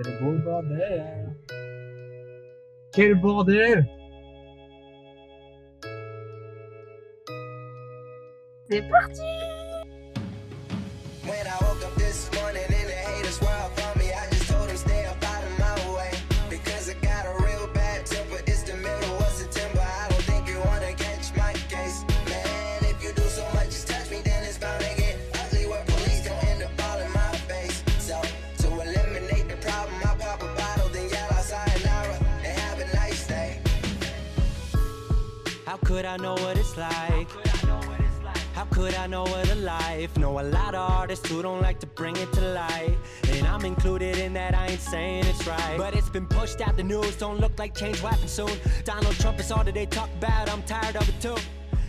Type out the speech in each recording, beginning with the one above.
Quel beau bordel! Quel bordel! C'est parti! When I woke up this morning and the haters were up on me, I just told them stay up out of my way. Because I got a real bad temper, it's the middle of September. I don't think you wanna catch my case. Man, if you do so much as touch me, then it's bound to get ugly where police don't end up all in my face. So, to eliminate the problem, I pop a bottle, then yell out sayonara and have a nice day. How could I know what it's like? How could I know what a life? Know a lot of artists who don't like to bring it to light. And I'm included in that, I ain't saying it's right. But it's been pushed out the news, don't look like change will happen soon. Donald Trump is all that they talk about, I'm tired of it too.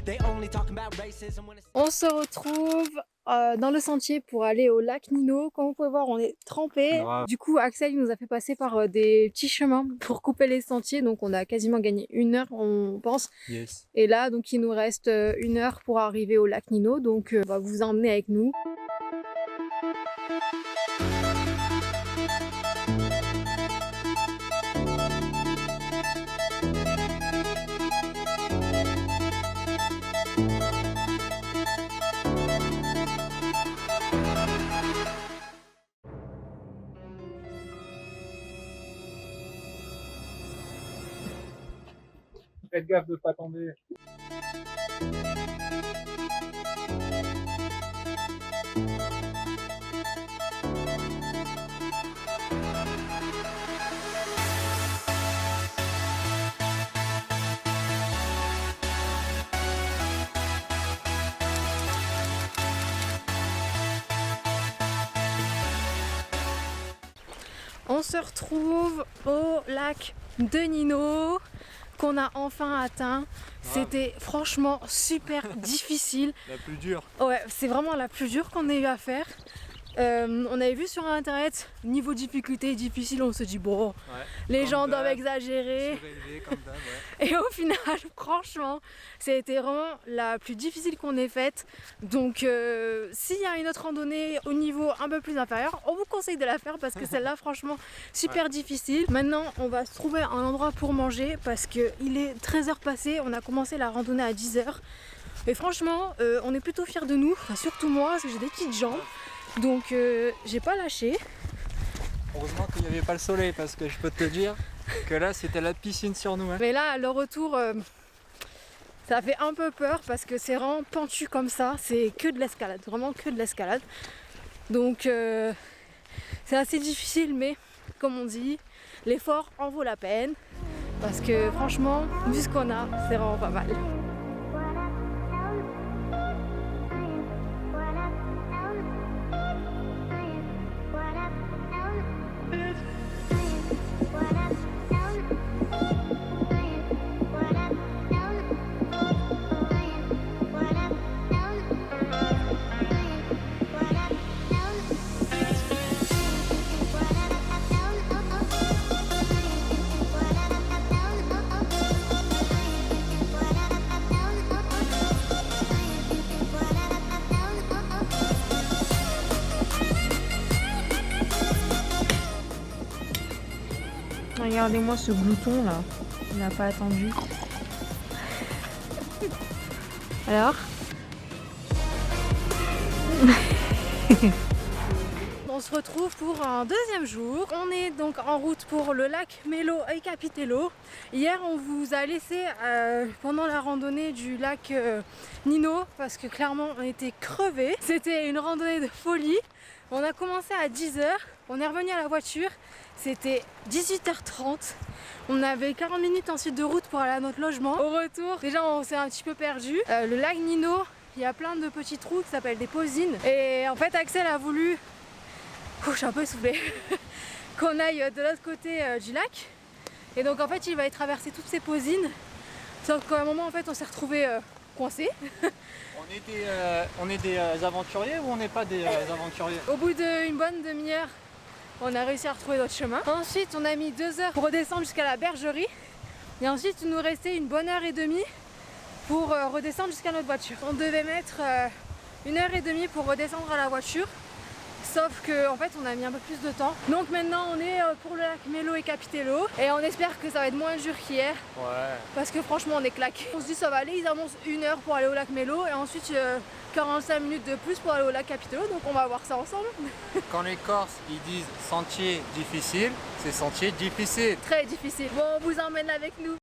They only talking about racism when it's... On se retrouve dans le sentier pour aller au lac Nino. Comme vous pouvez voir, on est trempés. Grave. Du coup, Axel nous a fait passer par des petits chemins pour couper les sentiers. Donc on a quasiment gagné 1 heure, on pense. Yes. Et là, donc il nous reste 1 heure pour arriver au lac Nino. Donc on va vous emmener avec nous. Faites gaffe de pas tomber. On se retrouve au lac de Nino qu'on a enfin atteint. C'était franchement super difficile. La plus dure. Ouais, c'est vraiment la plus dure qu'on ait eu à faire. On avait vu sur internet, niveau difficulté difficile, on se dit bon, les gens doivent exagérer. Comme d'hab, ouais. Et au final, franchement, c'était vraiment la plus difficile qu'on ait faite. Donc s'il y a une autre randonnée au niveau un peu plus inférieur, on vous conseille de la faire parce que celle-là, franchement, super difficile. Maintenant, on va se trouver un endroit pour manger parce qu'il est 13h passé, on a commencé la randonnée à 10h. Et franchement, on est plutôt fiers de nous, enfin, surtout moi, parce que j'ai des petites jambes. Donc j'ai pas lâché. Heureusement qu'il n'y avait pas le soleil parce que je peux te dire que là c'était la piscine sur nous. Hein. Mais là, le retour, ça fait un peu peur parce que c'est vraiment pentu comme ça. C'est que de l'escalade, vraiment que de l'escalade. Donc c'est assez difficile, mais comme on dit, l'effort en vaut la peine. Parce que franchement, vu ce qu'on a, c'est vraiment pas mal. Regardez-moi ce glouton là, il n'a pas attendu. Alors on se retrouve pour un deuxième jour. On est donc en route pour le lac Melo et Capitello. Hier on vous a laissé pendant la randonnée du lac Nino parce que clairement on était crevés. C'était une randonnée de folie. On a commencé à 10h, on est revenu à la voiture, c'était 18h30. On avait 40 minutes ensuite de route pour aller à notre logement. Au retour, déjà on s'est un petit peu perdu. Le lac Nino, il y a plein de petits trous qui s'appellent des pausines. Et en fait Axel a voulu, je suis un peu essoufflée, qu'on aille de l'autre côté du lac. Et donc en fait il va y traverser toutes ces pausines. Sauf qu'à un moment en fait on s'est retrouvés coincés. On est des aventuriers ou on n'est pas des aventuriers? Au bout d'une bonne demi-heure, on a réussi à retrouver notre chemin. Ensuite, on a mis 2 heures pour redescendre jusqu'à la bergerie. Et ensuite, il nous restait une bonne heure et demie pour redescendre jusqu'à notre voiture. On devait mettre 1 heure et demie pour redescendre à la voiture. sauf que en fait on a mis un peu plus de temps. Donc maintenant on est pour le lac Mélo et Capitello et on espère que ça va être moins dur qu'hier. Ouais. Parce que franchement on est claqué. On se dit ça va aller, ils annoncent 1 heure pour aller au lac Mélo et ensuite 45 minutes de plus pour aller au lac Capitello, donc on va voir ça ensemble. Quand les Corses ils disent sentier difficile, c'est sentier difficile. Très difficile. Bon, on vous emmène avec nous.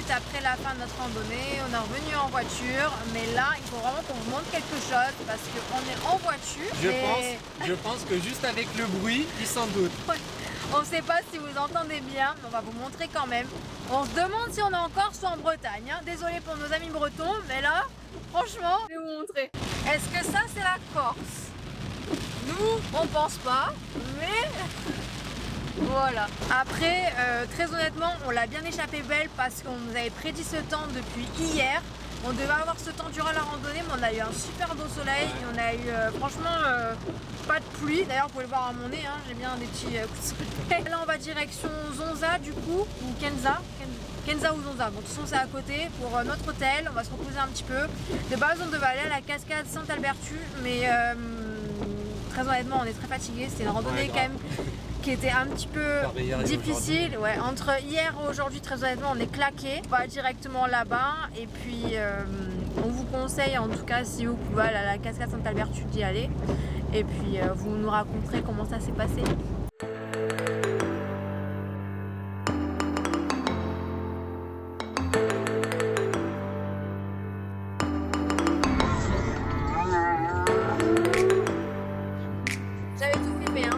Après la fin de notre randonnée, on est revenu en voiture, mais là il faut vraiment qu'on vous montre quelque chose parce qu'on est en voiture. Je pense que juste avec le bruit, ils s'en doutent. Ouais. On ne sait pas si vous entendez bien, mais on va vous montrer quand même. On se demande si on est en Corse ou en Bretagne. Hein. Désolé pour nos amis bretons, mais là, franchement, je vais vous montrer. Est-ce que ça c'est la Corse? Nous, on pense pas, mais... Voilà. Après, très honnêtement, on l'a bien échappé belle parce qu'on nous avait prédit ce temps depuis hier. On devait avoir ce temps durant la randonnée, mais on a eu un super beau soleil et on a eu franchement pas de pluie. D'ailleurs, vous pouvez le voir à mon nez, hein, j'ai bien des petits coups de soleil. Là, on va direction Zonza du coup, ou Kenza. Kenza ou Zonza. Bon, de toute façon, c'est à côté pour notre hôtel. On va se reposer un petit peu. De base, on devait aller à la cascade Saint-Albertu, mais très honnêtement, on est très fatigué. C'était une randonnée quand même qui était un petit peu difficile. Ouais, entre hier et aujourd'hui, très honnêtement, on est claqué. On va directement là-bas et puis on vous conseille, en tout cas, si vous pouvez aller à la cascade Saint-Albertu, d'y aller. Et puis vous nous raconterez comment ça s'est passé. J'avais tout filmé, hein.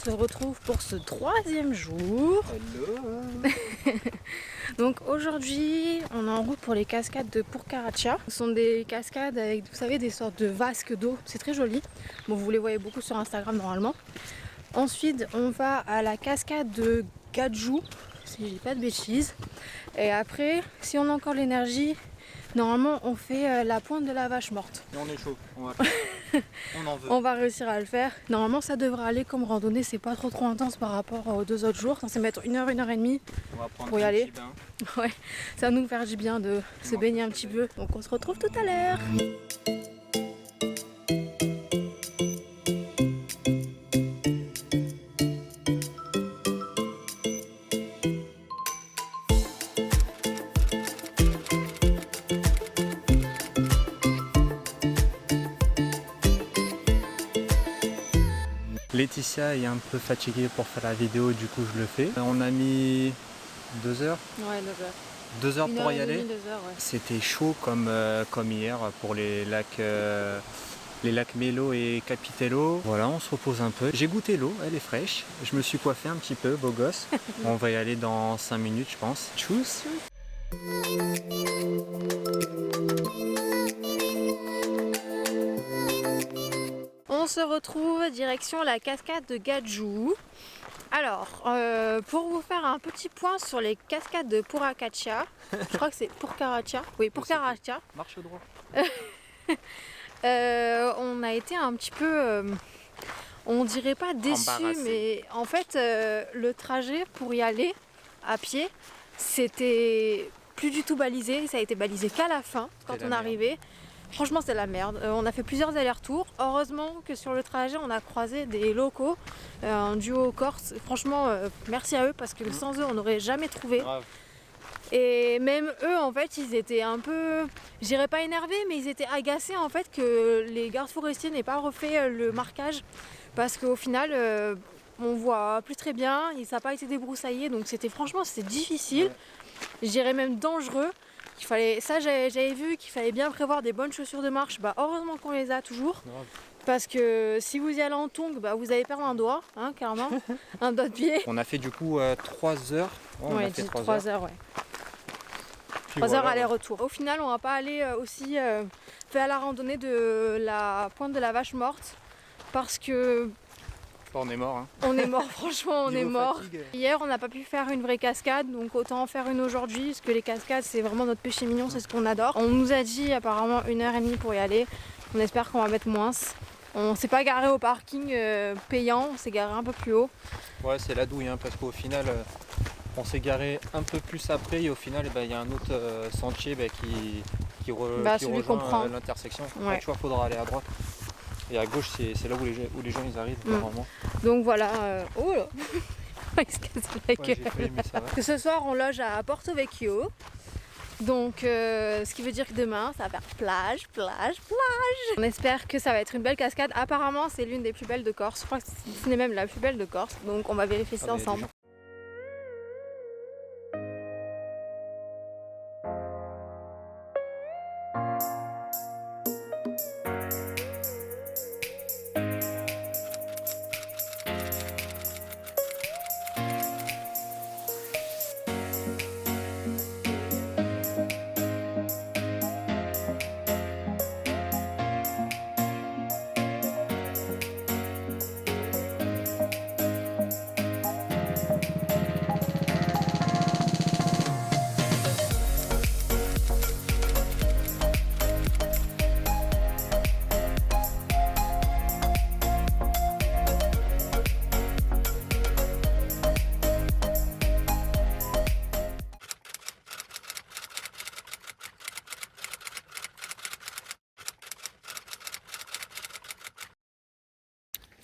On se retrouve pour ce 3e jour. Hello. Donc aujourd'hui, on est en route pour les cascades de Purkaracha. Ce sont des cascades avec, vous savez, des sortes de vasques d'eau. C'est très joli. Bon, vous les voyez beaucoup sur Instagram normalement. Ensuite, on va à la cascade de Gadju, si je dis pas de bêtises. Et après, si on a encore l'énergie, normalement, on fait la pointe de la vache morte. Et on est chaud. On en veut. On va réussir à le faire. Normalement, ça devrait aller comme randonnée. C'est pas trop intense par rapport aux 2 autres jours. Ça se mettre 1 heure, 1 heure et demie. On va prendre pour y un aller. petit bain. Ouais, ça va nous faire du bien de se baigner un petit peu. Donc on se retrouve tout à l'heure. Laetitia est un peu fatiguée pour faire la vidéo, du coup je le fais. On a mis 2 heures. Ouais, 9 heures. 2 heures pour y aller. 2 heures, ouais. C'était chaud comme hier pour les lacs Mélo et Capitello. Voilà, on se repose un peu. J'ai goûté l'eau, elle est fraîche. Je me suis coiffé un petit peu, beau gosse. On va y aller dans 5 minutes, je pense. Tchuss. On se retrouve direction la cascade de Gadju. Alors, pour vous faire un petit point sur les cascades de Purakacha, je crois que c'est Purkaracha, oui, Purkaracha, Marche droit. on a été un petit peu, on dirait pas déçus, Embarrassés. mais en fait, le trajet pour y aller à pied, c'était plus du tout balisé, ça a été balisé qu'à la fin, quand C'était on la est arrivé. Franchement, c'est la merde. On a fait plusieurs allers-retours. Heureusement que sur le trajet, on a croisé des locaux, un duo corse. Franchement, merci à eux parce que sans eux, on n'aurait jamais trouvé. Grave. Et même eux, en fait, ils étaient un peu, je dirais pas énervés, mais ils étaient agacés en fait que les gardes forestiers n'aient pas refait le marquage parce qu'au final, on voit plus très bien. Ça n'a pas été débroussaillé, donc c'était difficile. Ouais. Je dirais même dangereux. J'avais vu qu'il fallait bien prévoir des bonnes chaussures de marche. Bah, heureusement qu'on les a toujours. Grave. Parce que si vous y allez en tongs, bah, vous allez perdre un doigt, hein, carrément. Un doigt de pied. On a fait du coup 3 heures. Ouais, on a fait 3 heures, ouais. Puis 3 heures voilà, aller-retour. Au final, on va pas aller aussi faire la randonnée de la pointe de la Vache Morte. Parce que on est mort. Hein. on est mort, franchement, on est Niveau mort. fatigue. Hier, on n'a pas pu faire une vraie cascade, donc autant en faire une aujourd'hui, parce que les cascades, c'est vraiment notre péché mignon, c'est ce qu'on adore. On nous a dit apparemment 1h30 pour y aller. On espère qu'on va mettre moins. On s'est pas garé au parking payant, on s'est garé un peu plus haut. Ouais, c'est la douille, hein, parce qu'au final, on s'est garé un peu plus après et au final, il y a un autre sentier qui Celui qu'on prend. rejoint l'intersection. Ouais. Tu vois, faudra aller à droite. Et à gauche, c'est là où les gens ils arrivent normalement. Donc voilà, oh là il se casse la Ouais, j'ai gueule. failli, mais ça va. Que ce soir, on loge à Porto Vecchio. Donc, ce qui veut dire que demain, ça va faire plage, plage, plage. On espère que ça va être une belle cascade. Apparemment, c'est l'une des plus belles de Corse. Je crois que c'est même la plus belle de Corse. Donc, on va vérifier ça Ah, mais ensemble. les gens-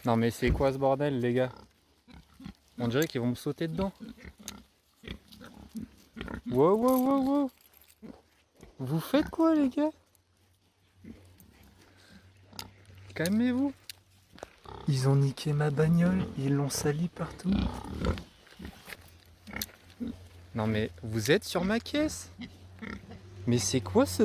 Non mais c'est quoi ce bordel les gars? On dirait qu'ils vont me sauter dedans. Wow wow wow wow. Vous faites quoi les gars? Calmez-vous. Ils ont niqué ma bagnole, ils l'ont sali partout. Non mais vous êtes sur ma caisse? Mais c'est quoi ce...